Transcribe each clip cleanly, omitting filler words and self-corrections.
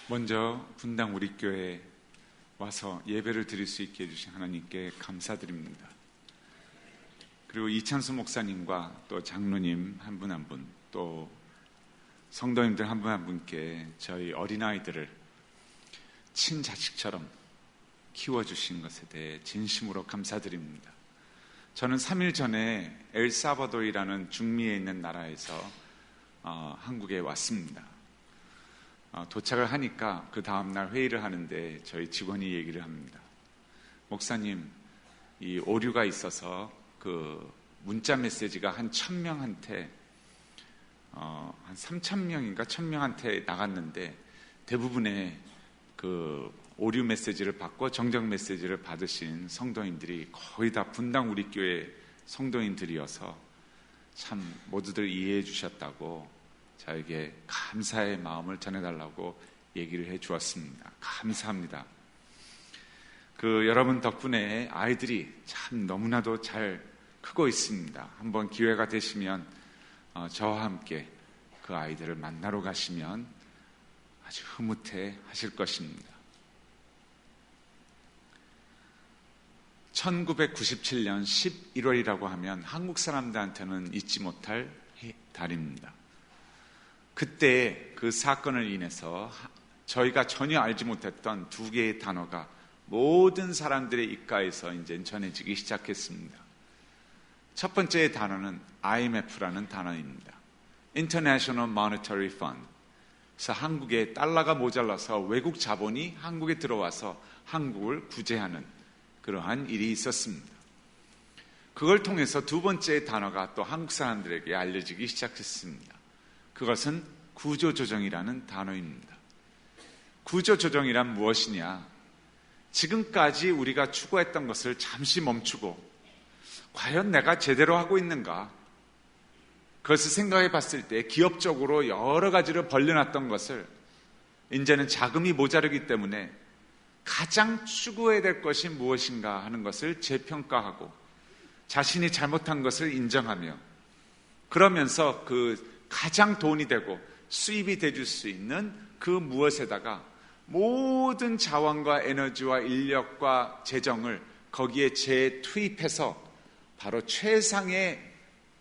먼저 분당 우리 교회에 와서 예배를 드릴 수 있게 해주신 하나님께 감사드립니다. 그리고 이찬수 목사님과 또 장로님 한 분 한 분, 또 성도님들 한 분 한 분께 저희 어린아이들을 친자식처럼 키워주신 것에 대해 진심으로 감사드립니다. 저는 3일 전에 엘사바도르라는 중미에 있는 나라에서 한국에 왔습니다. 도착을 하니까 그 다음날 회의를 하는데 저희 직원이 얘기를 합니다. 목사님, 이 오류가 있어서 그 문자 메시지가 한 1000명한테 한 3000명인가 1000명한테 나갔는데 대부분의 그 오류 메시지를 받고 정정 메시지를 받으신 성도인들이 거의 다 분당 우리 교회 성도인들이어서 참 모두들 이해해 주셨다고 저에게 감사의 마음을 전해달라고 얘기를 해 주었습니다. 감사합니다. 여러분 덕분에 아이들이 참 너무나도 잘 크고 있습니다. 한번 기회가 되시면 저와 함께 그 아이들을 만나러 가시면 아주 흐뭇해 하실 것입니다. 1997년 11월이라고 하면 한국 사람들한테는 잊지 못할 달입니다. 그때 그 사건을 인해서 저희가 전혀 알지 못했던 두 개의 단어가 모든 사람들의 입가에서 이제 전해지기 시작했습니다. 첫 번째 단어는 IMF라는 단어입니다. International Monetary Fund. 그래서 한국에 달러가 모자라서 외국 자본이 한국에 들어와서 한국을 구제하는 그러한 일이 있었습니다. 그걸 통해서 두 번째 단어가 또 한국 사람들에게 알려지기 시작했습니다. 그것은 구조조정이라는 단어입니다. 구조조정이란 무엇이냐? 지금까지 우리가 추구했던 것을 잠시 멈추고 과연 내가 제대로 하고 있는가? 그것을 생각해 봤을 때 기업적으로 여러 가지를 벌려놨던 것을 이제는 자금이 모자르기 때문에 가장 추구해야 될 것이 무엇인가 하는 것을 재평가하고 자신이 잘못한 것을 인정하며 그러면서 그 가장 돈이 되고 수입이 돼줄 수 있는 그 무엇에다가 모든 자원과 에너지와 인력과 재정을 거기에 재투입해서 바로 최상의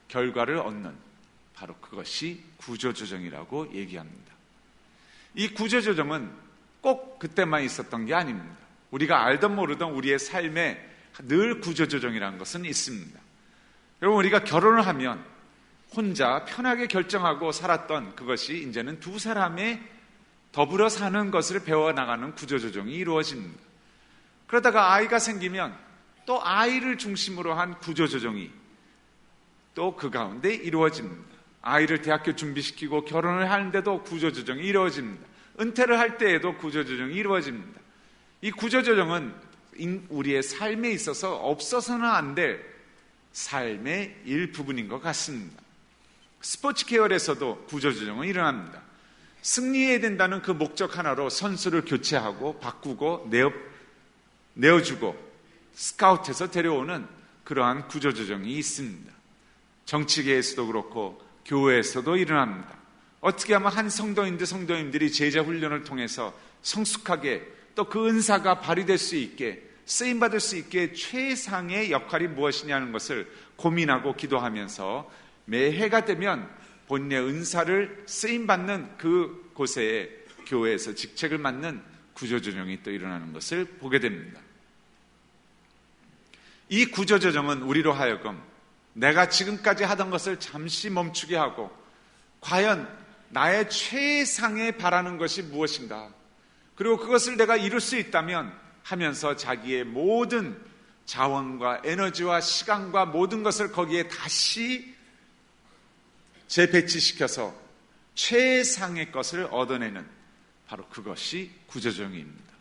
결과를 얻는 바로 그것이 구조조정이라고 얘기합니다. 이 구조조정은 꼭 그때만 있었던 게 아닙니다. 우리가 알던 모르던 우리의 삶에 늘 구조조정이라는 것은 있습니다. 여러분, 우리가 결혼을 하면 혼자 편하게 결정하고 살았던 그것이 이제는 두 사람의 더불어 사는 것을 배워나가는 구조조정이 이루어집니다. 그러다가 아이가 생기면 또 아이를 중심으로 한 구조조정이 또 그 가운데 이루어집니다. 아이를 대학교 준비시키고 결혼을 하는데도 구조조정이 이루어집니다. 은퇴를 할 때에도 구조조정이 이루어집니다. 이 구조조정은 우리의 삶에 있어서 없어서는 안 될 삶의 일부분인 것 같습니다. 스포츠 계열에서도 구조조정은 일어납니다. 승리해야 된다는 그 목적 하나로 선수를 교체하고 바꾸고 내어주고 스카우트해서 데려오는 그러한 구조조정이 있습니다. 정치계에서도 그렇고 교회에서도 일어납니다. 어떻게 하면 한 성도님들이 제자 훈련을 통해서 성숙하게 또 그 은사가 발휘될 수 있게 쓰임받을 수 있게 최상의 역할이 무엇이냐는 것을 고민하고 기도하면서 매해가 되면 본인의 은사를 쓰임받는 그 곳에 교회에서 직책을 맡는 구조조정이 또 일어나는 것을 보게 됩니다. 이 구조조정은 우리로 하여금 내가 지금까지 하던 것을 잠시 멈추게 하고 과연 나의 최상에 바라는 것이 무엇인가? 그리고 그것을 내가 이룰 수 있다면 하면서 자기의 모든 자원과 에너지와 시간과 모든 것을 거기에 다시 재배치시켜서 최상의 것을 얻어내는 바로 그것이 구조조정입니다.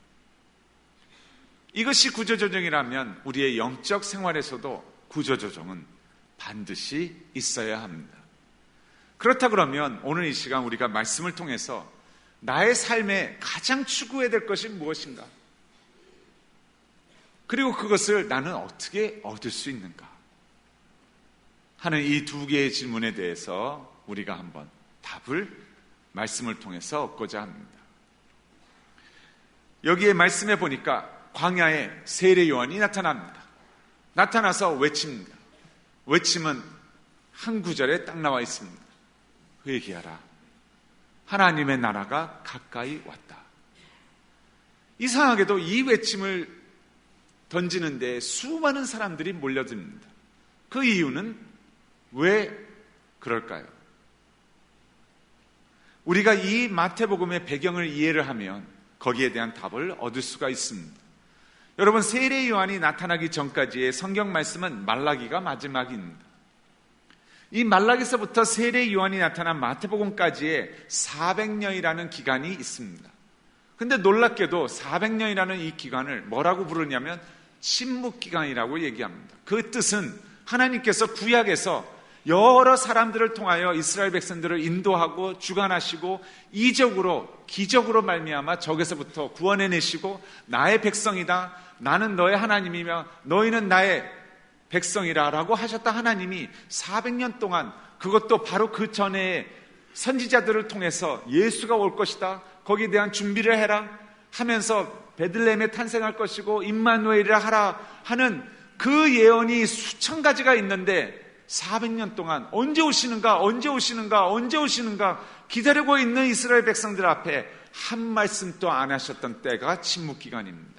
이것이 구조조정이라면 우리의 영적 생활에서도 구조조정은 반드시 있어야 합니다. 그렇다 그러면 오늘 이 시간 우리가 말씀을 통해서 나의 삶에 가장 추구해야 될 것이 무엇인가? 그리고 그것을 나는 어떻게 얻을 수 있는가? 하는 이 두 개의 질문에 대해서 우리가 한번 답을 말씀을 통해서 얻고자 합니다. 여기에 말씀해 보니까 광야에 세례 요한이 나타납니다. 나타나서 외칩니다. 외침은 한 구절에 딱 나와 있습니다. 회개하라. 하나님의 나라가 가까이 왔다. 이상하게도 이 외침을 던지는데 수많은 사람들이 몰려듭니다. 그 이유는 왜 그럴까요? 우리가 이 마태복음의 배경을 이해를 하면 거기에 대한 답을 얻을 수가 있습니다. 여러분, 세례 요한이 나타나기 전까지의 성경 말씀은 말라기가 마지막입니다. 이 말라기서부터 세례 요한이 나타난 마태복음까지의 400년이라는 기간이 있습니다. 근데 놀랍게도 400년이라는 이 기간을 뭐라고 부르냐면 침묵기간이라고 얘기합니다. 그 뜻은 하나님께서 구약에서 여러 사람들을 통하여 이스라엘 백성들을 인도하고 주관하시고 이적으로 기적으로 말미암아 적에서부터 구원해내시고 나의 백성이다, 나는 너의 하나님이며 너희는 나의 백성이라 라고 하셨다 하나님이 400년 동안, 그것도 바로 그 전에 선지자들을 통해서 예수가 올 것이다, 거기에 대한 준비를 해라 하면서 베들레헴에 탄생할 것이고 임마누엘이라 하라 하는 그 예언이 수천 가지가 있는데 400년 동안 언제 오시는가 기다리고 있는 이스라엘 백성들 앞에 한 말씀도 안 하셨던 때가 침묵기간입니다.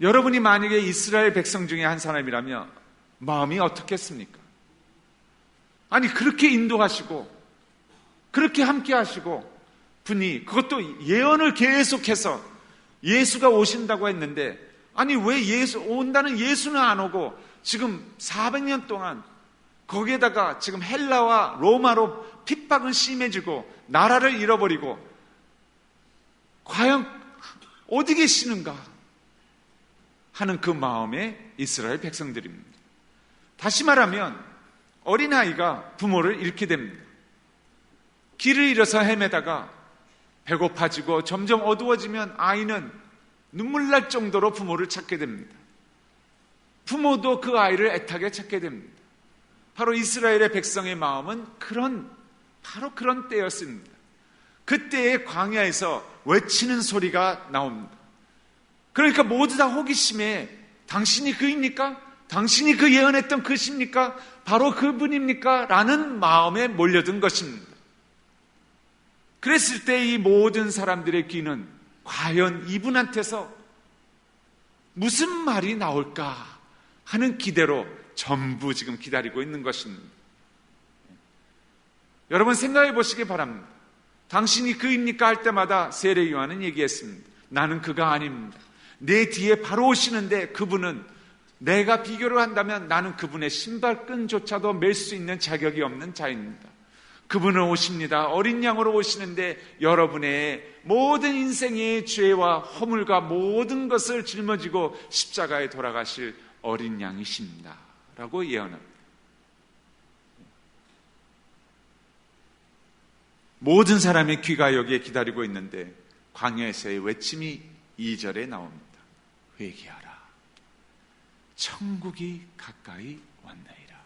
여러분이 만약에 이스라엘 백성 중에 한 사람이라면 마음이 어떻겠습니까? 아니, 그렇게 인도하시고 그렇게 함께 하시고 분이 그것도 예언을 계속해서 예수가 오신다고 했는데, 아니 왜 온다는 예수는 안 오고 지금 400년 동안 거기에다가 지금 헬라와 로마로 핍박은 심해지고 나라를 잃어버리고 과연 어디 계시는가 하는 그 마음의 이스라엘 백성들입니다. 다시 말하면 어린아이가 부모를 잃게 됩니다. 길을 잃어서 헤매다가 배고파지고 점점 어두워지면 아이는 눈물 날 정도로 부모를 찾게 됩니다. 부모도 그 아이를 애타게 찾게 됩니다. 바로 이스라엘의 백성의 마음은 바로 그런 때였습니다. 그때의 광야에서 외치는 소리가 나옵니다. 그러니까 모두 다 호기심에 당신이 그입니까? 당신이 그 예언했던 그십니까? 바로 그분입니까? 라는 마음에 몰려든 것입니다. 그랬을 때 이 모든 사람들의 귀는 과연 이분한테서 무슨 말이 나올까 하는 기대로 전부 지금 기다리고 있는 것입니다. 여러분 생각해 보시기 바랍니다. 당신이 그입니까? 할 때마다 세례 요한은 얘기했습니다. 나는 그가 아닙니다. 내 뒤에 바로 오시는데 그분은 내가 비교를 한다면 나는 그분의 신발끈조차도 맬 수 있는 자격이 없는 자입니다. 그분은 오십니다. 어린 양으로 오시는데 여러분의 모든 인생의 죄와 허물과 모든 것을 짊어지고 십자가에 돌아가실 어린 양이십니다. 라고 예언합니다. 모든 사람의 귀가 여기에 기다리고 있는데 광야에서의 외침이 2절에 나옵니다. 회개하라. 천국이 가까이 왔나이다.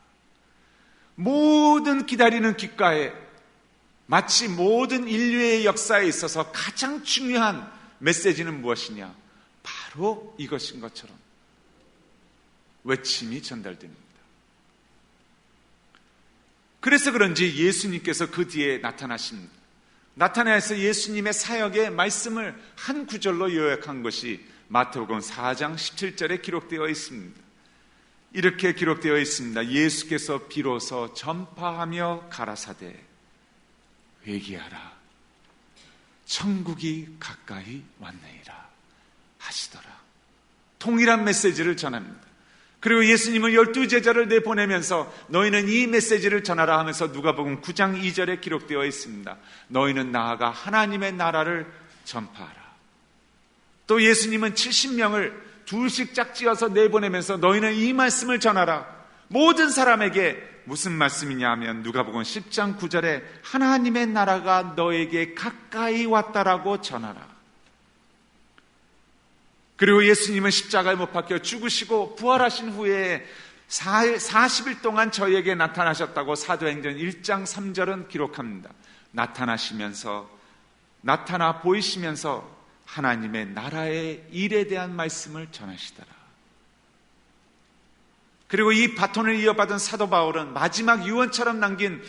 모든 기다리는 귓가에 마치 모든 인류의 역사에 있어서 가장 중요한 메시지는 무엇이냐? 바로 이것인 것처럼 외침이 전달됩니다. 그래서 그런지 예수님께서 그 뒤에 나타나십니다. 나타나서 예수님의 사역의 말씀을 한 구절로 요약한 것이 마태복음 4장 17절에 기록되어 있습니다. 이렇게 기록되어 있습니다. 예수께서 비로소 전파하며 가라사대 회개하라. 천국이 가까이 왔나이다 하시더라. 동일한 메시지를 전합니다. 그리고 예수님은 12제자를 내보내면서 너희는 이 메시지를 전하라 하면서 누가복음 9장 2절에 기록되어 있습니다. 너희는 나아가 하나님의 나라를 전파하라. 또 예수님은 70명을 둘씩 짝지어서 내보내면서 너희는 이 말씀을 전하라. 모든 사람에게 무슨 말씀이냐 하면 누가복음 10장 9절에 하나님의 나라가 너에게 가까이 왔다라고 전하라. 그리고 예수님은 십자가에 못 박혀 죽으시고 부활하신 후에 40일 동안 저희에게 나타나셨다고 사도행전 1장 3절은 기록합니다. 나타나 보이시면서 하나님의 나라의 일에 대한 말씀을 전하시더라. 그리고 이 바톤을 이어받은 사도 바울은 마지막 유언처럼 남긴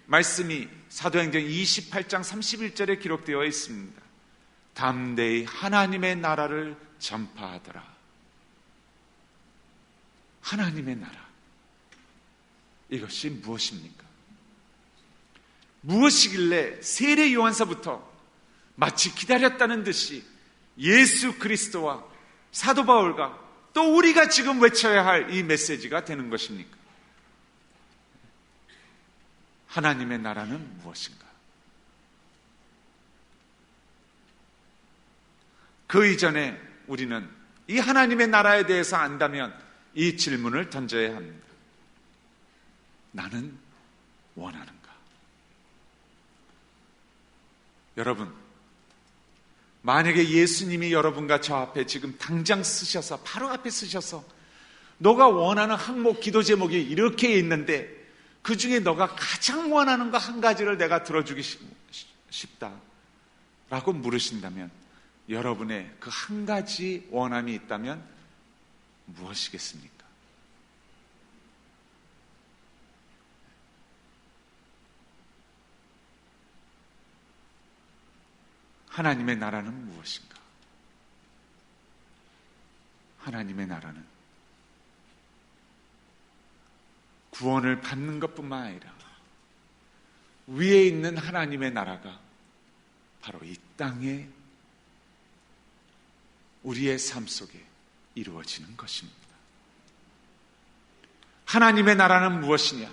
말씀이 사도행전 28장 31절에 기록되어 있습니다. 담대히 하나님의 나라를 전파하더라. 하나님의 나라, 이것이 무엇입니까? 무엇이길래 세례 요한서부터 마치 기다렸다는 듯이 예수 그리스도와 사도 바울과 또 우리가 지금 외쳐야 할 이 메시지가 되는 것입니까? 하나님의 나라는 무엇인가? 그 이전에 우리는 이 하나님의 나라에 대해서 안다면 이 질문을 던져야 합니다. 나는 원하는가? 여러분, 만약에 예수님이 여러분과 저 앞에 지금 당장 쓰셔서, 바로 앞에 쓰셔서 너가 원하는 항목, 기도 제목이 이렇게 있는데 그 중에 너가 가장 원하는 거 한 가지를 내가 들어주기 싶다 라고 물으신다면, 여러분의 그 한 가지 원함이 있다면 무엇이겠습니까? 하나님의 나라는 무엇인가? 하나님의 나라는 구원을 받는 것뿐만 아니라 위에 있는 하나님의 나라가 바로 이 땅에 우리의 삶 속에 이루어지는 것입니다. 하나님의 나라는 무엇이냐?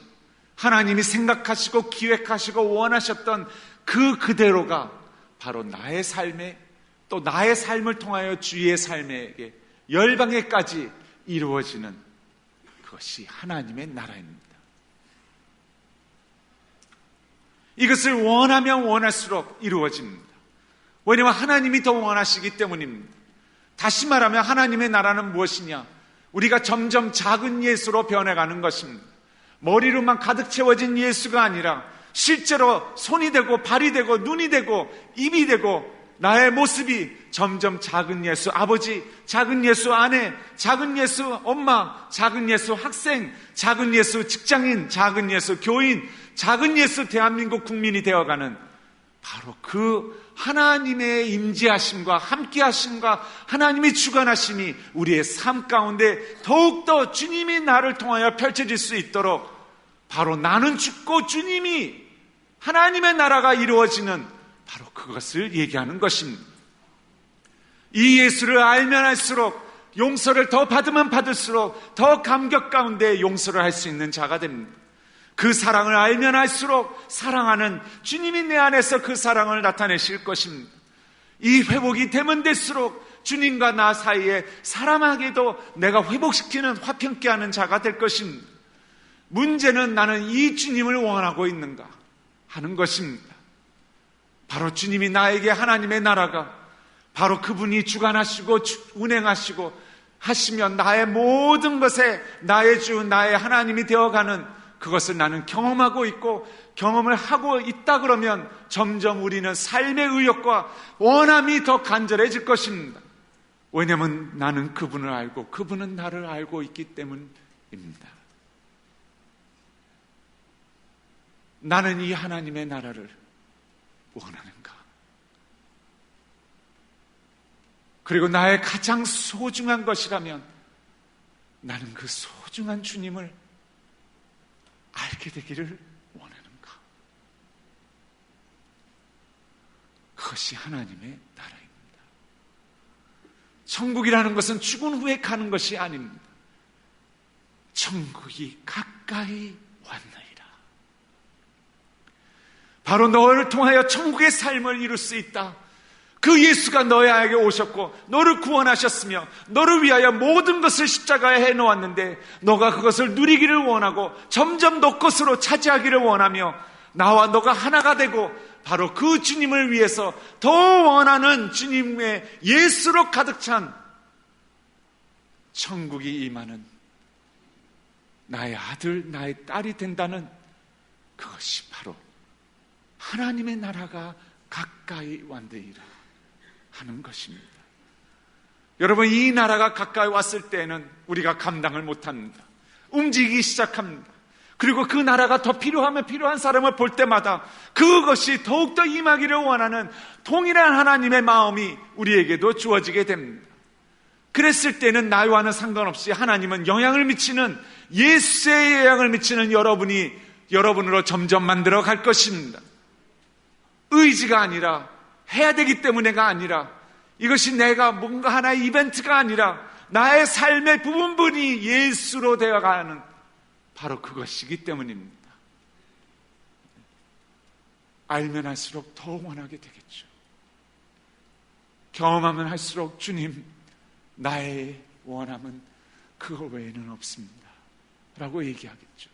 하나님이 생각하시고 기획하시고 원하셨던 그 그대로가 바로 나의 삶에, 또 나의 삶을 통하여 주위의 삶에게, 열방에까지 이루어지는 그것이 하나님의 나라입니다. 이것을 원하면 원할수록 이루어집니다. 왜냐하면 하나님이 더 원하시기 때문입니다. 다시 말하면 하나님의 나라는 무엇이냐? 우리가 점점 작은 예수로 변해가는 것입니다. 머리로만 가득 채워진 예수가 아니라 실제로 손이 되고 발이 되고 눈이 되고 입이 되고 나의 모습이 점점 작은 예수 아버지, 작은 예수 아내, 작은 예수 엄마, 작은 예수 학생, 작은 예수 직장인, 작은 예수 교인, 작은 예수 대한민국 국민이 되어가는 바로 그 하나님의 임재하심과 함께하심과 하나님의 주관하심이 우리의 삶 가운데 더욱더 주님이 나를 통하여 펼쳐질 수 있도록, 바로 나는 죽고 주님이, 하나님의 나라가 이루어지는 바로 그것을 얘기하는 것입니다. 이 예수를 알면 알수록, 용서를 더 받으면 받을수록 더 감격 가운데 용서를 할 수 있는 자가 됩니다. 그 사랑을 알면 알수록 사랑하는 주님이 내 안에서 그 사랑을 나타내실 것입니다. 이 회복이 되면 될수록 주님과 나 사이에 사람에게도 내가 회복시키는, 화평케 하는 자가 될 것입니다. 문제는 나는 이 주님을 원하고 있는가 하는 것입니다. 바로 주님이 나에게 하나님의 나라가, 바로 그분이 주관하시고 운행하시고 하시면 나의 모든 것에 나의 주, 나의 하나님이 되어가는 그것을 나는 경험하고 있고, 경험을 하고 있다 그러면 점점 우리는 삶의 의욕과 원함이 더 간절해질 것입니다. 왜냐하면 나는 그분을 알고 그분은 나를 알고 있기 때문입니다. 나는 이 하나님의 나라를 원하는가? 그리고 나의 가장 소중한 것이라면 나는 그 소중한 주님을 알게 되기를 원하는가? 그것이 하나님의 나라입니다. 천국이라는 것은 죽은 후에 가는 것이 아닙니다. 천국이 가까이 왔나이다. 바로 너를 통하여 천국의 삶을 이룰 수 있다. 그 예수가 너에게 오셨고 너를 구원하셨으며 너를 위하여 모든 것을 십자가에 해놓았는데 너가 그것을 누리기를 원하고 점점 너 것으로 차지하기를 원하며 나와 너가 하나가 되고 바로 그 주님을 위해서 더 원하는 주님의 예수로 가득 찬 천국이 임하는 나의 아들, 나의 딸이 된다는 그것이 바로 하나님의 나라가 가까이 왔느니라 하는 것입니다. 여러분, 이 나라가 가까이 왔을 때에는 우리가 감당을 못합니다. 움직이기 시작합니다. 그리고 그 나라가 더 필요하면 필요한 사람을 볼 때마다 그것이 더욱더 임하기를 원하는 동일한 하나님의 마음이 우리에게도 주어지게 됩니다. 그랬을 때는 나와는 상관없이 하나님은 영향을 미치는, 예수의 영향을 미치는 여러분으로 점점 만들어 갈 것입니다. 의지가 아니라, 해야 되기 때문에가 아니라, 이것이 내가 뭔가 하나의 이벤트가 아니라 나의 삶의 부분분이 예수로 되어가는 바로 그것이기 때문입니다. 알면 할수록 더 원하게 되겠죠. 경험하면 할수록 주님, 나의 원함은 그거 외에는 없습니다 라고 얘기하겠죠.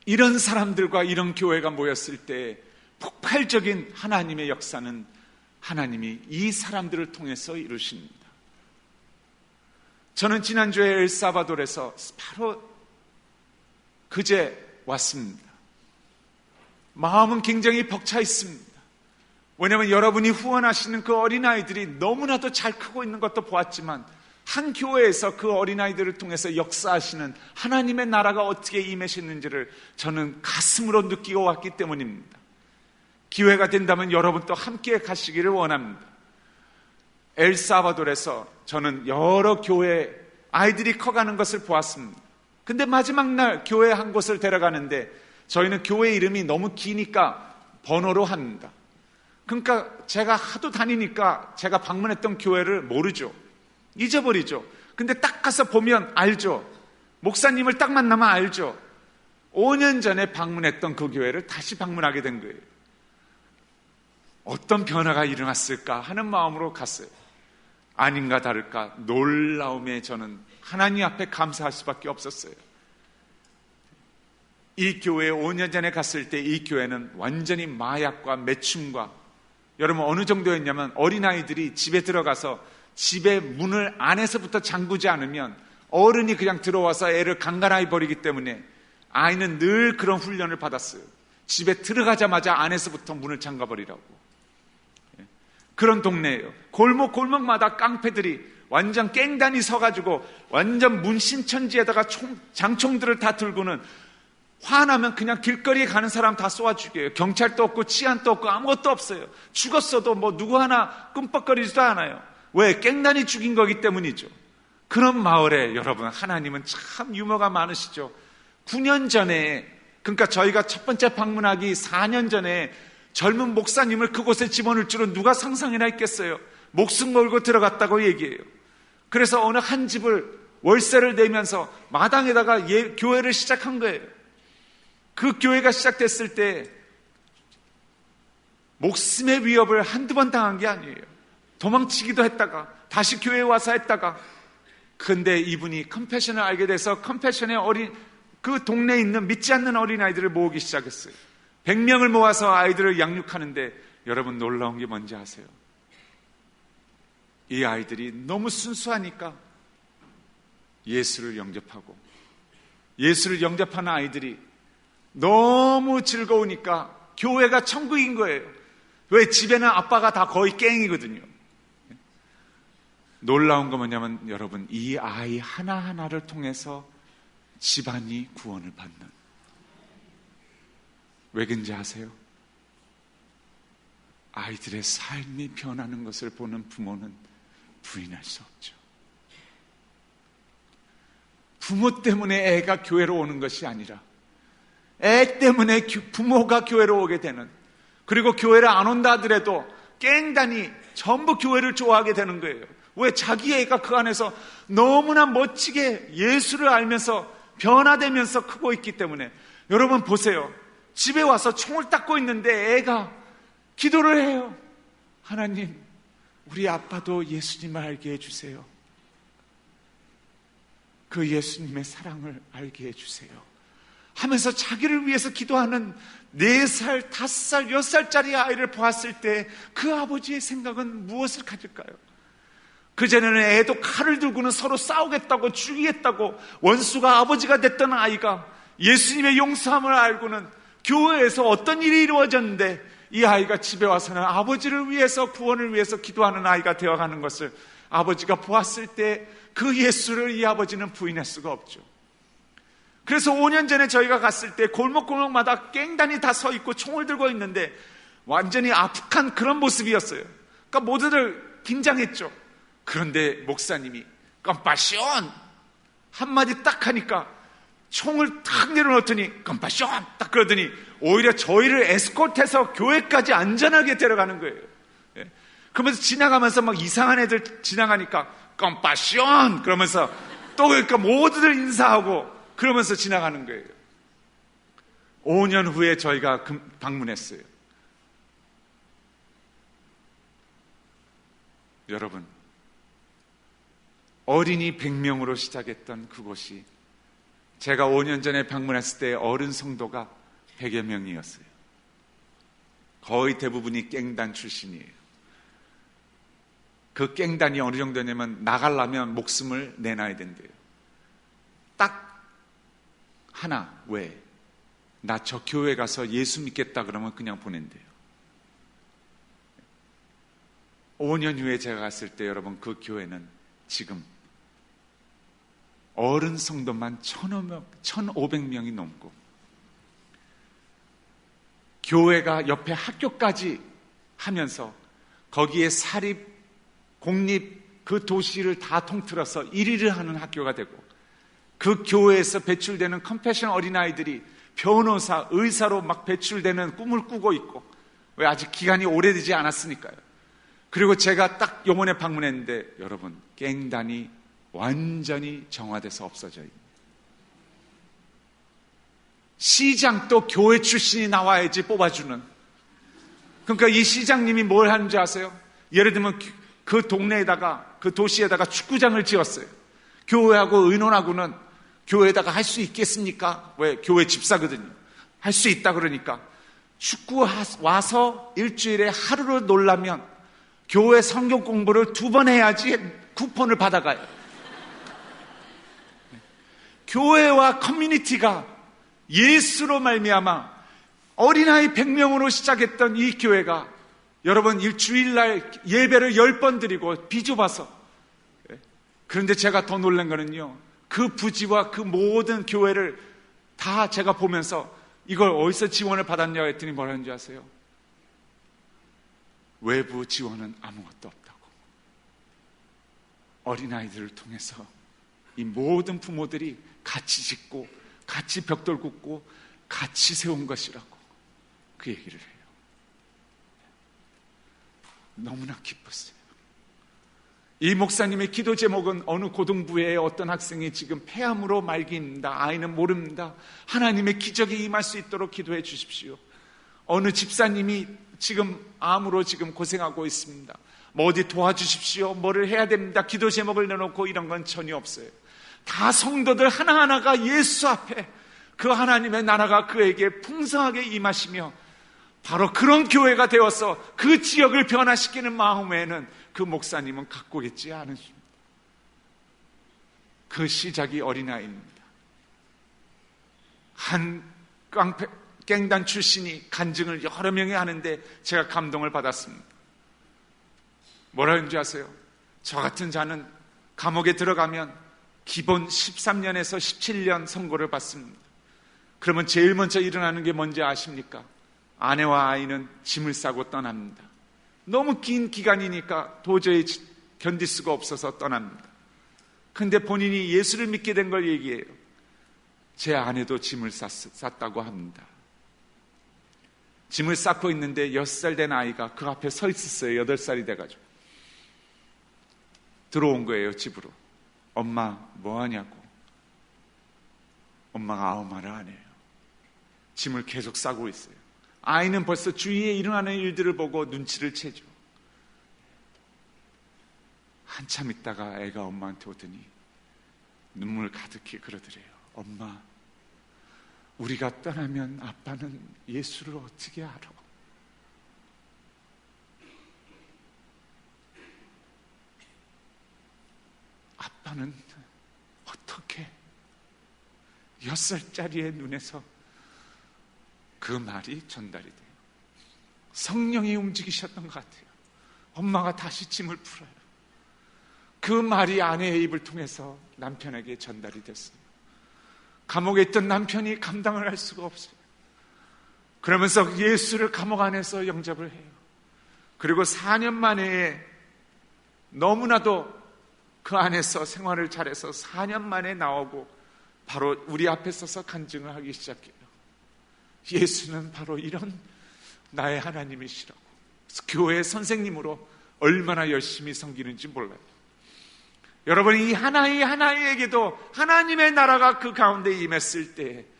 이런 사람들과 이런 교회가 모였을 때 폭발적인 하나님의 역사는 하나님이 이 사람들을 통해서 이루십니다. 저는 지난주에 엘사바도르에서 바로 그제 왔습니다. 마음은 굉장히 벅차 있습니다. 왜냐하면 여러분이 후원하시는 그 어린아이들이 너무나도 잘 크고 있는 것도 보았지만, 한 교회에서 그 어린아이들을 통해서 역사하시는 하나님의 나라가 어떻게 임하셨는지를 저는 가슴으로 느끼고 왔기 때문입니다. 기회가 된다면 여러분도 함께 가시기를 원합니다. 엘사바도르에서 저는 여러 교회 아이들이 커가는 것을 보았습니다. 근데 마지막 날 교회 한 곳을 데려가는데 저희는 교회 이름이 너무 기니까 번호로 합니다. 그러니까 제가 하도 다니니까 제가 방문했던 교회를 모르죠. 잊어버리죠. 근데 딱 가서 보면 알죠. 목사님을 딱 만나면 알죠. 5년 전에 방문했던 그 교회를 다시 방문하게 된 거예요. 어떤 변화가 일어났을까 하는 마음으로 갔어요. 아닌가 다를까 놀라움에 저는 하나님 앞에 감사할 수밖에 없었어요. 이 교회에 5년 전에 갔을 때 이 교회는 완전히 마약과 매춘과, 여러분 어느 정도였냐면 어린아이들이 집에 들어가서 집의 문을 안에서부터 잠그지 않으면 어른이 그냥 들어와서 애를 강간하여 버리기 때문에 아이는 늘 그런 훈련을 받았어요. 집에 들어가자마자 안에서부터 문을 잠가버리라고. 그런 동네예요. 골목마다 깡패들이 완전 깽단이 서가지고 완전 문신천지에다가 장총들을 다 들고는 화나면 그냥 길거리에 가는 사람 다 쏘아 죽여요. 경찰도 없고 치안도 없고 아무것도 없어요. 죽었어도 뭐 누구 하나 끔뻑거리지도 않아요. 왜? 깽단이 죽인 거기 때문이죠. 그런 마을에 여러분 하나님은 참 유머가 많으시죠. 9년 전에, 그러니까 저희가 첫 번째 방문하기 4년 전에 젊은 목사님을 그곳에 집어넣을 줄은 누가 상상이나 했겠어요. 목숨 걸고 들어갔다고 얘기해요. 그래서 어느 한 집을 월세를 내면서 마당에다가 교회를 시작한 거예요. 그 교회가 시작됐을 때 목숨의 위협을 한두 번 당한 게 아니에요. 도망치기도 했다가 다시 교회에 와서 했다가, 근데 이분이 컴패션을 알게 돼서 컴패션의 그 동네에 있는 믿지 않는 어린아이들을 모으기 시작했어요. 100명을 모아서 아이들을 양육하는데 여러분 놀라운 게 뭔지 아세요? 이 아이들이 너무 순수하니까 예수를 영접하고, 예수를 영접하는 아이들이 너무 즐거우니까 교회가 천국인 거예요. 왜? 집에는 아빠가 다 거의 깽이거든요. 놀라운 거 뭐냐면 여러분, 이 아이 하나하나를 통해서 집안이 구원을 받는, 왜 그런지 아세요? 아이들의 삶이 변하는 것을 보는 부모는 부인할 수 없죠. 부모 때문에 애가 교회로 오는 것이 아니라 애 때문에 부모가 교회로 오게 되는, 그리고 교회를 안 온다 하더라도 깽단이 전부 교회를 좋아하게 되는 거예요. 왜? 자기 애가 그 안에서 너무나 멋지게 예수를 알면서 변화되면서 크고 있기 때문에. 여러분 보세요. 집에 와서 총을 닦고 있는데 애가 기도를 해요. 하나님, 우리 아빠도 예수님을 알게 해주세요. 그 예수님의 사랑을 알게 해주세요 하면서 자기를 위해서 기도하는 4살, 5살, 6살짜리 아이를 보았을 때 그 아버지의 생각은 무엇을 가질까요? 그전에는 애도 칼을 들고는 서로 싸우겠다고 죽이겠다고 원수가 아버지가 됐던 아이가 예수님의 용서함을 알고는 교회에서 어떤 일이 이루어졌는데 이 아이가 집에 와서는 아버지를 위해서, 구원을 위해서 기도하는 아이가 되어가는 것을 아버지가 보았을 때 그 예수를 이 아버지는 부인할 수가 없죠. 그래서 5년 전에 저희가 갔을 때 골목골목마다 깽단이 다 서 있고 총을 들고 있는데 완전히 아프한 그런 모습이었어요. 그러니까 모두들 긴장했죠. 그런데 목사님이 컴파션 한마디 딱 하니까 총을 탁 내려놓더니 컴파션 딱 그러더니 오히려 저희를 에스코트해서 교회까지 안전하게 데려가는 거예요. 예. 그러면서 지나가면서 막 이상한 애들 지나가니까 컴파션 그러면서 또 그러니까 모두들 인사하고 그러면서 지나가는 거예요. 5년 후에 저희가 방문했어요. 여러분, 어린이 100명으로 시작했던 그곳이 제가 5년 전에 방문했을 때 어른 성도가 100여 명이었어요. 거의 대부분이 깽단 출신이에요. 그 깽단이 어느 정도냐면 나가려면 목숨을 내놔야 된대요. 딱 하나, 왜? 나 저 교회 가서 예수 믿겠다 그러면 그냥 보낸대요. 5년 후에 제가 갔을 때 여러분 그 교회는 지금 어른 성도만 1,500명이 넘고 교회가 옆에 학교까지 하면서 거기에 사립, 공립 그 도시를 다 통틀어서 1위를 하는 학교가 되고 그 교회에서 배출되는 컴패션 어린아이들이 변호사, 의사로 막 배출되는 꿈을 꾸고 있고 왜 아직 기간이 오래되지 않았으니까요. 그리고 제가 딱 요번에 방문했는데 여러분 깽단이 완전히 정화돼서 없어져 있는 시장도 교회 출신이 나와야지 뽑아주는 그러니까 이 시장님이 뭘 하는지 아세요? 예를 들면 그 동네에다가 그 도시에다가 축구장을 지었어요. 교회하고 의논하고는 교회에다가 할 수 있겠습니까? 왜? 교회 집사거든요. 할 수 있다 그러니까 축구 와서 일주일에 하루로 놀라면 교회 성경 공부를 2번 해야지 쿠폰을 받아가요. 교회와 커뮤니티가 예수로 말미암아 어린아이 100명으로 시작했던 이 교회가 여러분 일주일날 예배를 10번 드리고 비좁아서 그런데 제가 더 놀란 거는요 그 부지와 그 모든 교회를 다 제가 보면서 이걸 어디서 지원을 받았냐 했더니 뭐라는 줄 아세요? 외부 지원은 아무것도 없다고. 어린아이들을 통해서 이 모든 부모들이 같이 짓고 같이 벽돌 굽고 같이 세운 것이라고 그 얘기를 해요. 너무나 기뻤어요. 이 목사님의 기도 제목은 어느 고등부의 어떤 학생이 지금 폐암으로 말기입니다. 아이는 모릅니다. 하나님의 기적이 임할 수 있도록 기도해 주십시오. 어느 집사님이 지금 암으로 지금 고생하고 있습니다. 뭐 어디 도와주십시오. 뭐를 해야 됩니다. 기도 제목을 내놓고 이런 건 전혀 없어요. 다 성도들 하나하나가 예수 앞에 그 하나님의 나라가 그에게 풍성하게 임하시며 바로 그런 교회가 되어서 그 지역을 변화시키는 마음에는 그 목사님은 갖고 계지 않으십니다. 그 시작이 어린아이입니다. 한 깽단 출신이 간증을 여러 명이 하는데 제가 감동을 받았습니다. 뭐라는 줄 아세요? 저 같은 자는 감옥에 들어가면 기본 13년에서 17년 선고를 받습니다. 그러면 제일 먼저 일어나는 게 뭔지 아십니까? 아내와 아이는 짐을 싸고 떠납니다. 너무 긴 기간이니까 도저히 견딜 수가 없어서 떠납니다. 근데 본인이 예수를 믿게 된 걸 얘기해요. 제 아내도 짐을 쌌다고 합니다. 짐을 쌓고 있는데 6살 된 아이가 그 앞에 서 있었어요. 8살이 돼가지고 들어온 거예요. 집으로. 엄마 뭐 하냐고. 엄마가 아무 말을 안 해요. 짐을 계속 싸고 있어요. 아이는 벌써 주위에 일어나는 일들을 보고 눈치를 채죠. 한참 있다가 애가 엄마한테 오더니 눈물 가득히 그러더래요. 엄마, 우리가 떠나면 아빠는 예수를 어떻게 알아? 아빠는 어떻게 6살짜리의 눈에서 그 말이 전달이 돼요. 성령이 움직이셨던 것 같아요. 엄마가 다시 짐을 풀어요. 그 말이 아내의 입을 통해서 남편에게 전달이 됐어요. 감옥에 있던 남편이 감당을 할 수가 없어요. 그러면서 예수를 감옥 안에서 영접을 해요. 그리고 4년 만에 너무나도 그 안에서 생활을 잘해서 4년 만에 나오고 바로 우리 앞에 서서 간증을 하기 시작해요. 예수는 바로 이런 나의 하나님이시라고. 교회 선생님으로 얼마나 열심히 섬기는지 몰라요. 여러분, 이 하나이에게도 하나님의 나라가 그 가운데 임했을 때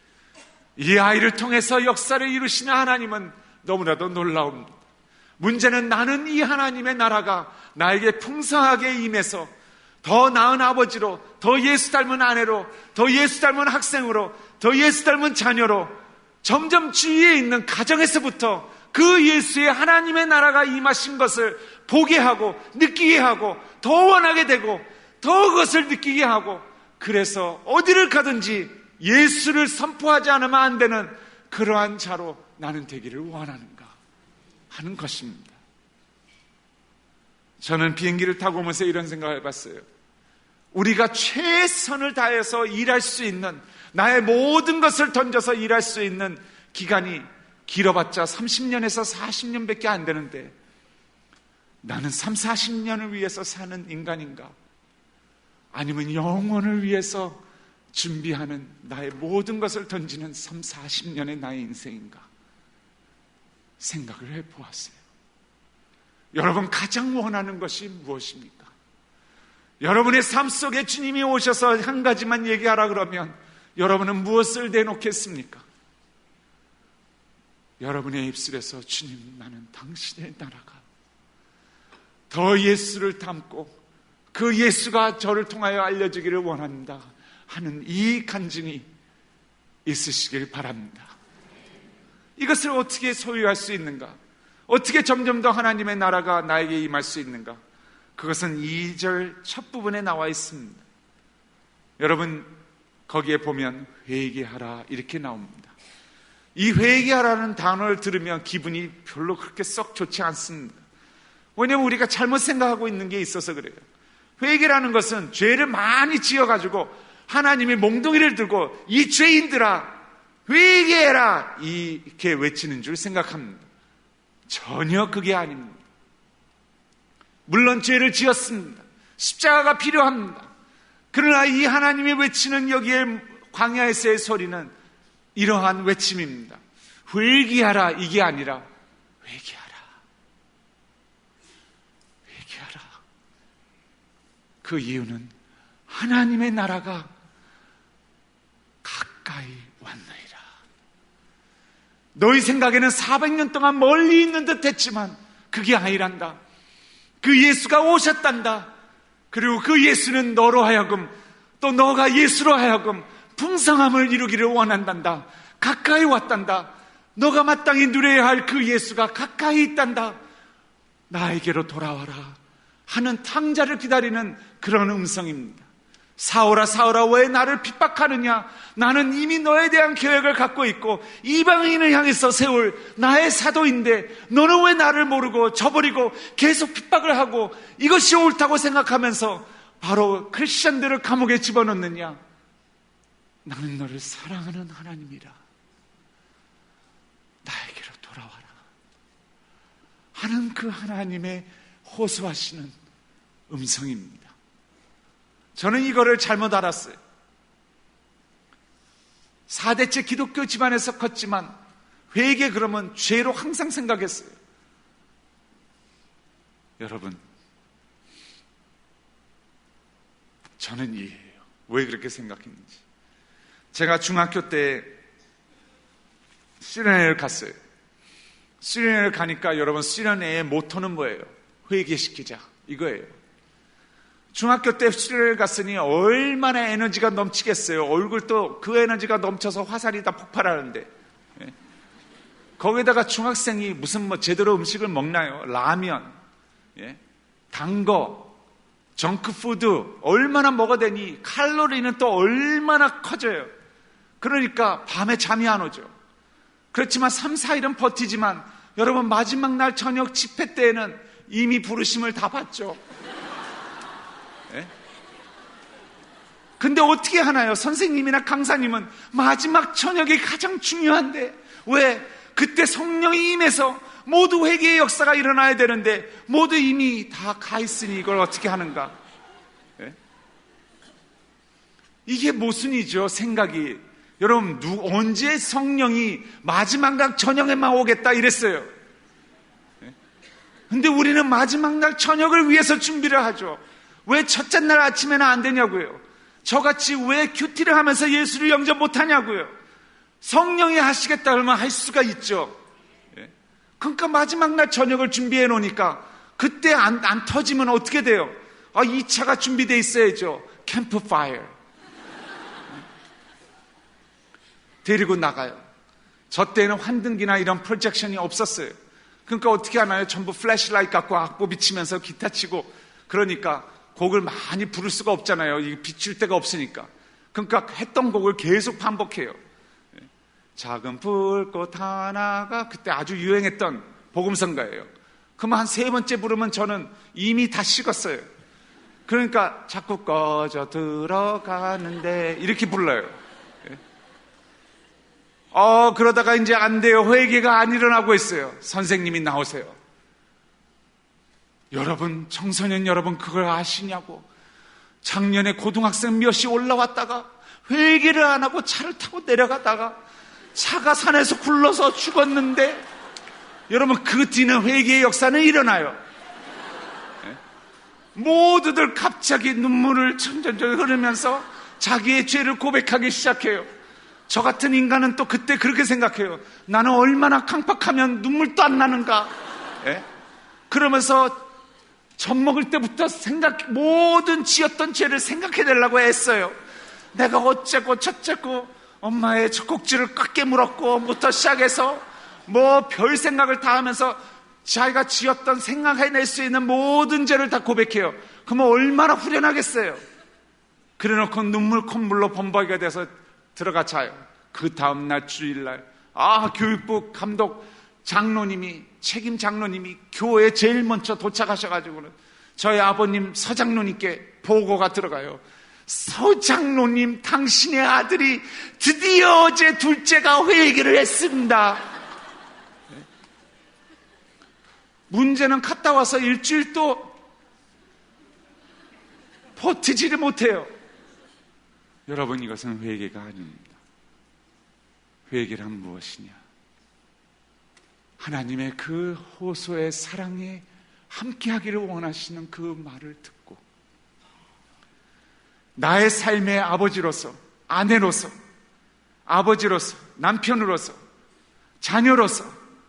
이 아이를 통해서 역사를 이루시는 하나님은 너무나도 놀라웁니다. 문제는 나는 이 하나님의 나라가 나에게 풍성하게 임해서 더 나은 아버지로, 더 예수 닮은 아내로, 더 예수 닮은 학생으로, 더 예수 닮은 자녀로 점점 주위에 있는 가정에서부터 그 예수의 하나님의 나라가 임하신 것을 보게 하고 느끼게 하고 더 원하게 되고 더 그것을 느끼게 하고, 그래서 어디를 가든지 예수를 선포하지 않으면 안 되는 그러한 자로 나는 되기를 원하는가 하는 것입니다. 저는 비행기를 타고 오면서 이런 생각을 해봤어요. 우리가 최선을 다해서 일할 수 있는, 나의 모든 것을 던져서 일할 수 있는 기간이 길어봤자 30년에서 40년밖에 안 되는데 나는 3, 40년을 위해서 사는 인간인가? 아니면 영원을 위해서 준비하는 나의 모든 것을 던지는 3, 40년의 나의 인생인가? 생각을 해보았어요. 여러분, 가장 원하는 것이 무엇입니까? 여러분의 삶 속에 주님이 오셔서 한 가지만 얘기하라 그러면 여러분은 무엇을 내놓겠습니까? 여러분의 입술에서 주님, 나는 당신의 나라가 더 예수를 담고 그 예수가 저를 통하여 알려지기를 원한다 하는 이 간증이 있으시길 바랍니다. 이것을 어떻게 소유할 수 있는가? 어떻게 점점 더 하나님의 나라가 나에게 임할 수 있는가? 그것은 2절 첫 부분에 나와 있습니다. 여러분, 거기에 보면 회개하라 이렇게 나옵니다. 이 회개하라는 단어를 들으면 기분이 별로 그렇게 썩 좋지 않습니다. 왜냐하면 우리가 잘못 생각하고 있는 게 있어서 그래요. 회개라는 것은 죄를 많이 지어가지고 하나님이 몽둥이를 들고 이 죄인들아 회개해라 이렇게 외치는 줄 생각합니다. 전혀 그게 아닙니다. 물론 죄를 지었습니다. 십자가가 필요합니다. 그러나 이 하나님이 외치는 여기에 광야에서의 소리는 이러한 외침입니다. 회개하라 이게 아니라 회개하라. 회개하라. 그 이유는 하나님의 나라가 가까이 왔나이다. 너희 생각에는 400년 동안 멀리 있는 듯 했지만 그게 아니란다. 그 예수가 오셨단다. 그리고 그 예수는 너로 하여금, 또 너가 예수로 하여금 풍성함을 이루기를 원한단다. 가까이 왔단다. 너가 마땅히 누려야 할 그 예수가 가까이 있단다. 나에게로 돌아와라 하는 탕자를 기다리는 그런 음성입니다. 사울아 사울아 왜 나를 핍박하느냐? 나는 이미 너에 대한 계획을 갖고 있고 이방인을 향해서 세울 나의 사도인데 너는 왜 나를 모르고 저버리고 계속 핍박을 하고 이것이 옳다고 생각하면서 바로 크리스천들을 감옥에 집어넣느냐? 나는 너를 사랑하는 하나님이라. 나에게로 돌아와라 하는 그 하나님의 호소하시는 음성입니다. 저는 이거를 잘못 알았어요. 4대째 기독교 집안에서 컸지만 회개 그러면 죄로 항상 생각했어요. 여러분, 저는 이해해요. 왜 그렇게 생각했는지. 제가 중학교 때 수련회를 갔어요. 수련회를 가니까 여러분, 수련회의 모토는 뭐예요? 회개시키자 이거예요. 중학교 때 수련회를 갔으니 얼마나 에너지가 넘치겠어요. 얼굴도 그 에너지가 넘쳐서 화살이 다 폭발하는데, 예. 거기다가 중학생이 무슨 제대로 음식을 먹나요? 라면, 예. 단 거, 정크푸드 얼마나 먹어대니 칼로리는 또 얼마나 커져요. 그러니까 밤에 잠이 안 오죠. 그렇지만 3, 4일은 버티지만 여러분, 마지막 날 저녁 집회 때에는 이미 부르심을 다 받죠. 네? 근데 어떻게 하나요? 선생님이나 강사님은 마지막 저녁이 가장 중요한데, 왜? 그때 성령이 임해서 모두 회개의 역사가 일어나야 되는데 모두 이미 다 가 있으니 이걸 어떻게 하는가? 네? 이게 모순이죠, 생각이. 여러분, 언제 성령이 마지막 날 저녁에만 오겠다 이랬어요? 네? 근데 우리는 마지막 날 저녁을 위해서 준비를 하죠. 왜 첫째 날 아침에는 안 되냐고요? 저같이 왜 큐티를 하면서 예수를 영접 못하냐고요? 성령이 하시겠다 그러면 할 수가 있죠. 그러니까 마지막 날 저녁을 준비해 놓으니까 그때 안 터지면 어떻게 돼요? 2차가 준비되어 있어야죠. 캠프파이어. 데리고 나가요. 저 때는 환등기나 이런 프로젝션이 없었어요. 그러니까 어떻게 하나요? 전부 플래시라이트 갖고 악보 비치면서 기타 치고, 그러니까 곡을 많이 부를 수가 없잖아요. 이게 비출 데가 없으니까. 그러니까 했던 곡을 계속 반복해요. 작은 불꽃 하나가 그때 아주 유행했던 복음성가예요. 그러면 한 3번째 부르면 저는 이미 다 식었어요. 그러니까 자꾸 꺼져 들어가는데 이렇게 불러요. 그러다가 이제 안 돼요. 회개가 안 일어나고 있어요. 선생님이 나오세요. 여러분, 청소년 여러분, 그걸 아시냐고? 작년에 고등학생 몇이 올라왔다가 회개를 안 하고 차를 타고 내려가다가 차가 산에서 굴러서 죽었는데, 여러분, 그 뒤는 회개의 역사는 일어나요. 모두들 갑자기 눈물을 천천히 흐르면서 자기의 죄를 고백하기 시작해요. 저 같은 인간은 또 그때 그렇게 생각해요. 나는 얼마나 강팍하면 눈물도 안 나는가. 그러면서 젖 먹을 때부터 모든 지었던 죄를 생각해내려고 했어요. 내가 어째고 저째고 엄마의 젖꼭지를 꽉 깨물었고부터 시작해서 뭐 별 생각을 다 하면서 자기가 지었던 생각해낼 수 있는 모든 죄를 다 고백해요. 그러면 얼마나 후련하겠어요. 그래놓고 눈물 콧물로 범벅이가 돼서 들어가 자요. 그 다음날 주일날 교육부 감독 장로님이, 책임 장로님이 교회에 제일 먼저 도착하셔가지고는 저희 아버님 서장로님께 보고가 들어가요. 서장로님, 당신의 아들이 드디어 어제 둘째가 회개를 했습니다. 문제는 갔다 와서 일주일도 버티지를 못해요. 여러분, 이것은 회개가 아닙니다. 회개란 무엇이냐? 하나님의 그 호소의 사랑에 함께하기를 원하시는 그 말을 듣고 나의 삶의 아버지로서, 아내로서, 아버지로서, 남편으로서, 자녀로서,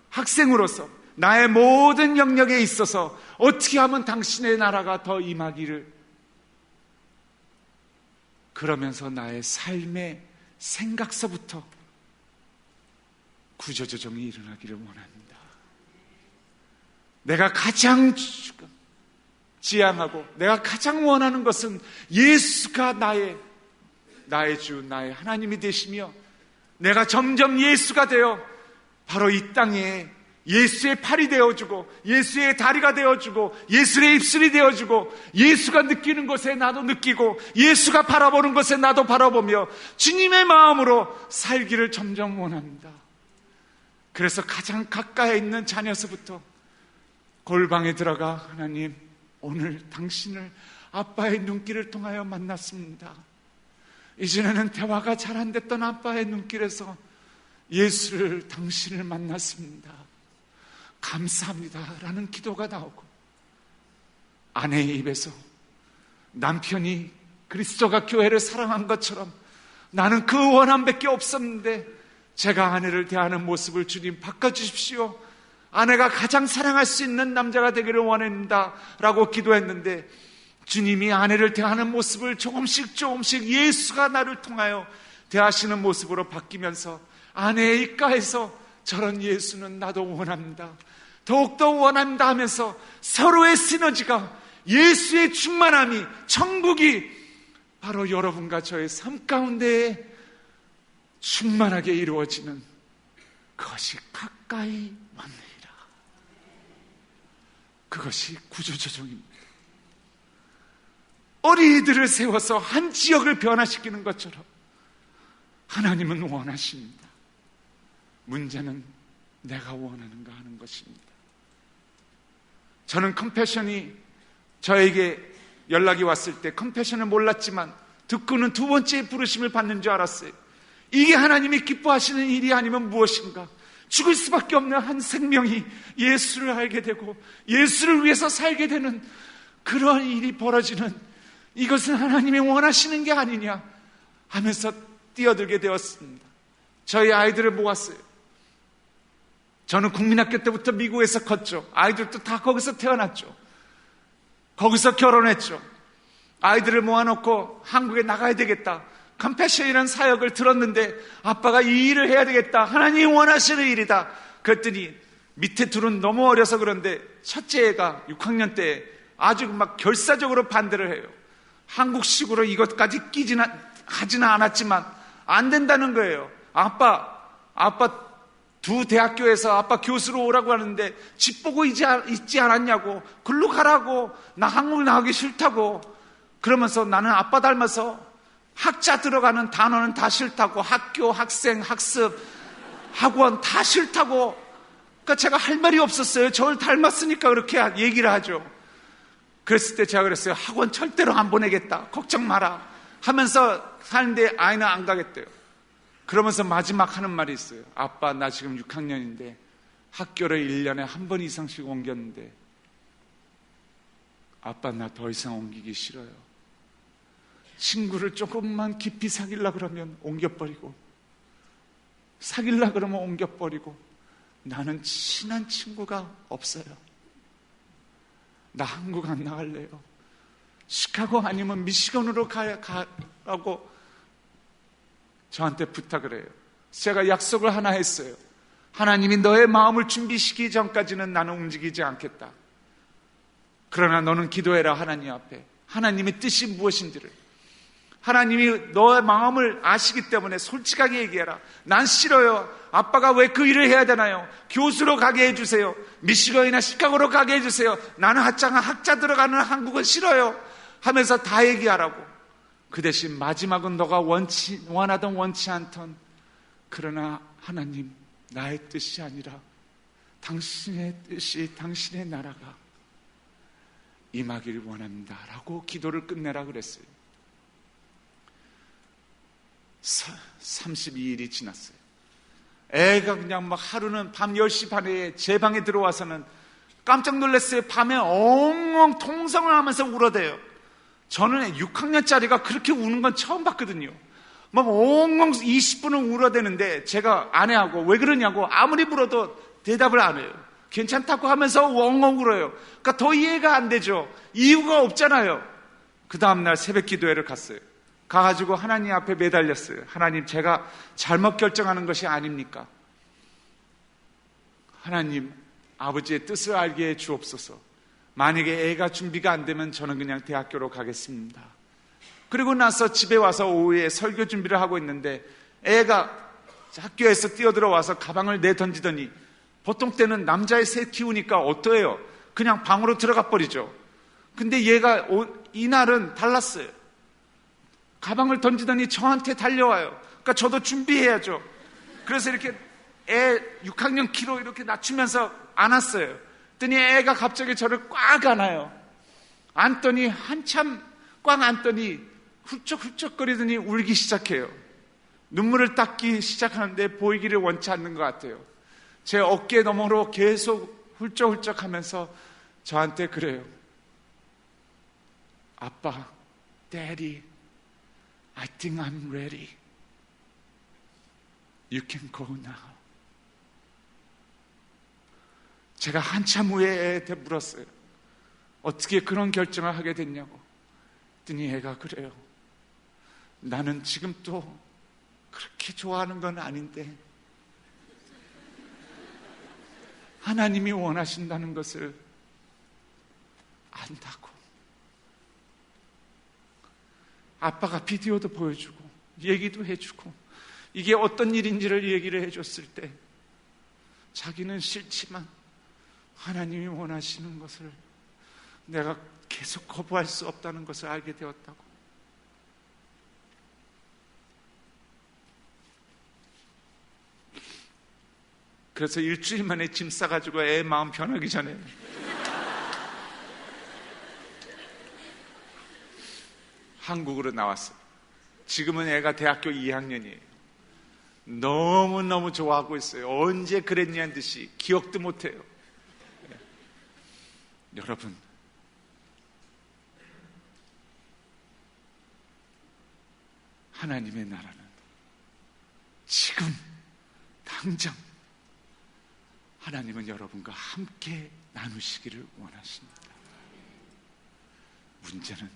학생으로서 나의 모든 영역에 있어서 어떻게 하면 당신의 나라가 더 임하기를, 그러면서 나의 삶의 생각서부터 구조조정이 일어나기를 원합니다. 내가 가장 지향하고 내가 가장 원하는 것은 예수가 나의 주, 나의 하나님이 되시며, 내가 점점 예수가 되어 바로 이 땅에 예수의 팔이 되어주고 예수의 다리가 되어주고 예수의 입술이 되어주고 예수가 느끼는 것에 나도 느끼고 예수가 바라보는 것에 나도 바라보며 주님의 마음으로 살기를 점점 원합니다. 그래서 가장 가까이 있는 자녀서부터 골방에 들어가, 하나님, 오늘 당신을 아빠의 눈길을 통하여 만났습니다. 이전에는 대화가 잘 안 됐던 아빠의 눈길에서 예수를, 당신을 만났습니다. 감사합니다 라는 기도가 나오고, 아내의 입에서 남편이 그리스도가 교회를 사랑한 것처럼 나는 그 원함밖에 없었는데 제가 아내를 대하는 모습을 주님 바꿔주십시오. 아내가 가장 사랑할 수 있는 남자가 되기를 원합니다 라고 기도했는데, 주님이 아내를 대하는 모습을 조금씩 예수가 나를 통하여 대하시는 모습으로 바뀌면서 아내의 입가에서 저런 예수는 나도 원합니다, 더욱더 원한다 하면서 서로의 시너지가, 예수의 충만함이, 천국이 바로 여러분과 저의 삶 가운데에 충만하게 이루어지는, 그것이 가까이 왔느니라. 그것이 구조조정입니다. 어린이들을 세워서 한 지역을 변화시키는 것처럼 하나님은 원하십니다. 문제는 내가 원하는가 하는 것입니다. 저는 컴패션이 저에게 연락이 왔을 때 컴패션을 몰랐지만 듣고는 두 번째 부르심을 받는 줄 알았어요. 이게 하나님이 기뻐하시는 일이 아니면 무엇인가? 죽을 수밖에 없는 한 생명이 예수를 알게 되고 예수를 위해서 살게 되는 그러한 일이 벌어지는, 이것은 하나님이 원하시는 게 아니냐 하면서 뛰어들게 되었습니다. 저희 아이들을 모았어요. 저는 국민학교 때부터 미국에서 컸죠. 아이들도 다 거기서 태어났죠. 거기서 결혼했죠. 아이들을 모아놓고 한국에 나가야 되겠다, 컴패션이라는 사역을 들었는데 아빠가 이 일을 해야 되겠다, 하나님이 원하시는 일이다. 그랬더니 밑에 둘은 너무 어려서 그런데 첫째 애가 6학년 때 아주 막 결사적으로 반대를 해요. 한국식으로 이것까지 하지는 않았지만 안 된다는 거예요. 아빠 두 대학교에서 아빠 교수로 오라고 하는데 집 보고 있지 않았냐고, 글로 가라고, 나 한국 나가기 싫다고. 그러면서 나는 아빠 닮아서 학자 들어가는 단어는 다 싫다고, 학교, 학생, 학습, 학원 다 싫다고. 그러니까 제가 할 말이 없었어요. 저를 닮았으니까 그렇게 얘기를 하죠. 그랬을 때 제가 그랬어요. 학원 절대로 안 보내겠다, 걱정 마라 하면서 사는데 아이는 안 가겠대요. 그러면서 마지막 하는 말이 있어요. 아빠, 나 지금 6학년인데 학교를 1년에 한 번 이상씩 옮겼는데 아빠, 나 더 이상 옮기기 싫어요. 친구를 조금만 깊이 사귀려고 그러면 옮겨버리고, 사귀려고 그러면 옮겨버리고, 나는 친한 친구가 없어요. 나 한국 안 나갈래요. 시카고 아니면 미시건으로 가라고 저한테 부탁을 해요. 제가 약속을 하나 했어요. 하나님이 너의 마음을 준비시키기 전까지는 나는 움직이지 않겠다. 그러나 너는 기도해라, 하나님 앞에. 하나님의 뜻이 무엇인지를. 하나님이 너의 마음을 아시기 때문에 솔직하게 얘기해라. 난 싫어요. 아빠가 왜 그 일을 해야 되나요? 교수로 가게 해주세요. 미시건이나 시카고로 가게 해주세요. 나는 학자 들어가는 한국은 싫어요 하면서 다 얘기하라고. 그 대신 마지막은 너가 원하던 원치 않던, 그러나 하나님, 나의 뜻이 아니라 당신의 뜻이, 당신의 나라가 임하길 원한다 라고 기도를 끝내라 그랬어요. 32일이 지났어요. 애가 그냥 막 하루는 밤 10시 반에 제 방에 들어와서는 깜짝 놀랐어요. 밤에 엉엉 통성을 하면서 울어대요. 저는 6학년짜리가 그렇게 우는 건 처음 봤거든요. 막 엉엉 20분은 울어대는데 제가 아내하고 왜 그러냐고 아무리 물어도 대답을 안 해요. 괜찮다고 하면서 엉엉 울어요. 그러니까 더 이해가 안 되죠. 이유가 없잖아요. 그 다음날 새벽 기도회를 갔어요. 가가지고 하나님 앞에 매달렸어요. 하나님, 제가 잘못 결정하는 것이 아닙니까? 하나님, 아버지의 뜻을 알게 해 주옵소서. 만약에 애가 준비가 안 되면 저는 그냥 대학교로 가겠습니다. 그리고 나서 집에 와서 오후에 설교 준비를 하고 있는데 애가 학교에서 뛰어들어와서 가방을 내던지더니, 보통 때는 남자의 새 키우니까 어떠해요? 그냥 방으로 들어가 버리죠. 근데 얘가 이날은 달랐어요. 가방을 던지더니 저한테 달려와요. 그러니까 저도 준비해야죠. 그래서 이렇게 애 6학년 키로 이렇게 낮추면서 안았어요. 그랬더니 애가 갑자기 저를 꽉 안아요. 안더니 한참 꽉 안더니 훌쩍훌쩍거리더니 울기 시작해요. 눈물을 닦기 시작하는데 보이기를 원치 않는 것 같아요. 제 어깨 너머로 계속 훌쩍훌쩍 하면서 저한테 그래요. 아빠, Daddy, I think I'm ready. You can go now. 제가 한참 후에 애한테 물었어요. 어떻게 그런 결정을 하게 됐냐고. 그랬더니 애가 그래요. 나는 지금 또 그렇게 좋아하는 건 아닌데 하나님이 원하신다는 것을 안다고. 아빠가 비디오도 보여주고 얘기도 해주고 이게 어떤 일인지를 얘기를 해줬을 때 자기는 싫지만 하나님이 원하시는 것을 내가 계속 거부할 수 없다는 것을 알게 되었다고. 그래서 일주일 만에 짐 싸가지고 애 마음 변하기 전에 한국으로 나왔어요. 지금은 애가 대학교 2학년이에요. 너무너무 좋아하고 있어요. 언제 그랬냐는 듯이 기억도 못해요. 여러분, 하나님의 나라는 지금 당장 하나님은 여러분과 함께 나누시기를 원하십니다. 문제는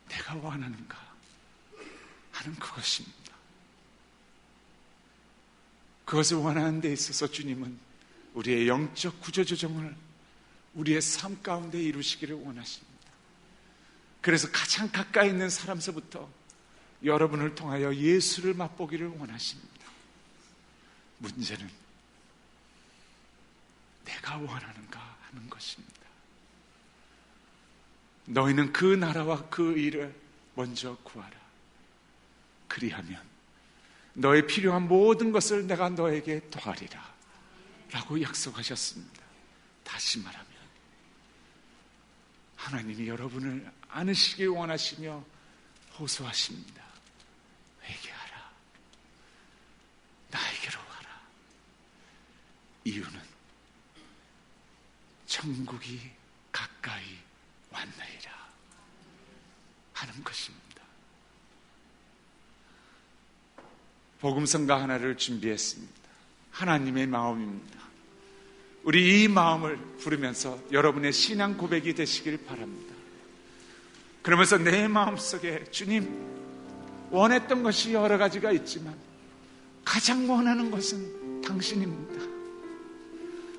내가 원하는가 하는 그것입니다. 그것을 원하는 데 있어서 주님은 우리의 영적 구조조정을 우리의 삶 가운데 이루시기를 원하십니다. 그래서 가장 가까이 있는 사람서부터 여러분을 통하여 예수를 맛보기를 원하십니다. 문제는 내가 원하는가 하는 것입니다. 너희는 그 나라와 그 일을 먼저 구하라. 그리하면 너의 필요한 모든 것을 내가 너에게 더하리라 라고 약속하셨습니다. 다시 말하면 하나님이 여러분을 안으시길 원하시며 호소하십니다. 회개하라. 나에게로 와라. 이유는 천국이 가까이 왔나이다 하는 것입니다. 복음성가 하나를 준비했습니다. 하나님의 마음입니다. 우리 이 마음을 부르면서 여러분의 신앙 고백이 되시길 바랍니다. 그러면서 내 마음속에 주님, 원했던 것이 여러 가지가 있지만 가장 원하는 것은 당신입니다.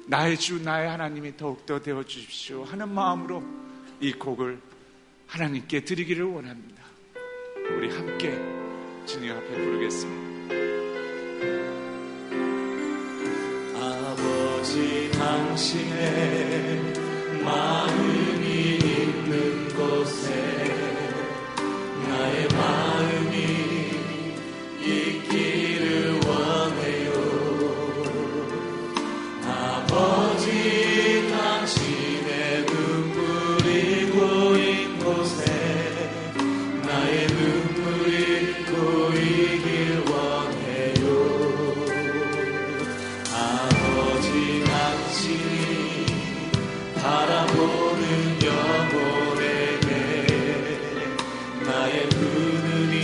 나의 주, 나의 하나님이 더욱더 되어주십시오 하는 마음으로 이 곡을 하나님께 드리기를 원합니다. 우리 함께 주님 앞에 부르겠습니다. 아버지, 당신의 마음이 있는 곳에 나의 마음이 있기를 원해요. 아버지, 당신의 눈물이 고인 곳에 나의 눈물이 고이길 원해요. 아버지, 당신이 바라보는 영혼에게 나의 그 눈이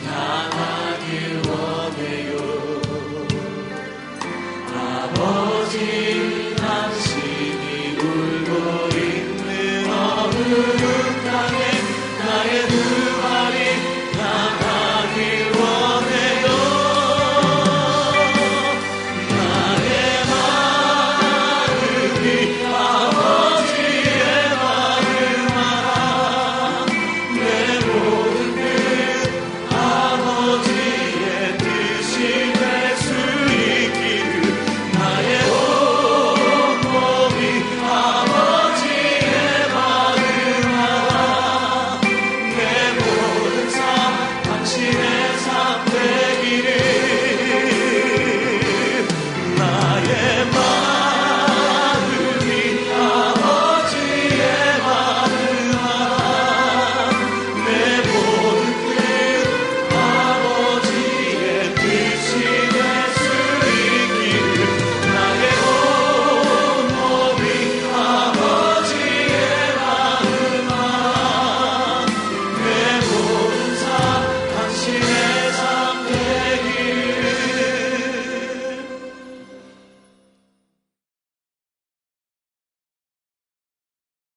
향하길 원해요. 아버지, 당신이 울고 있는 어느 땅에 나의 눈이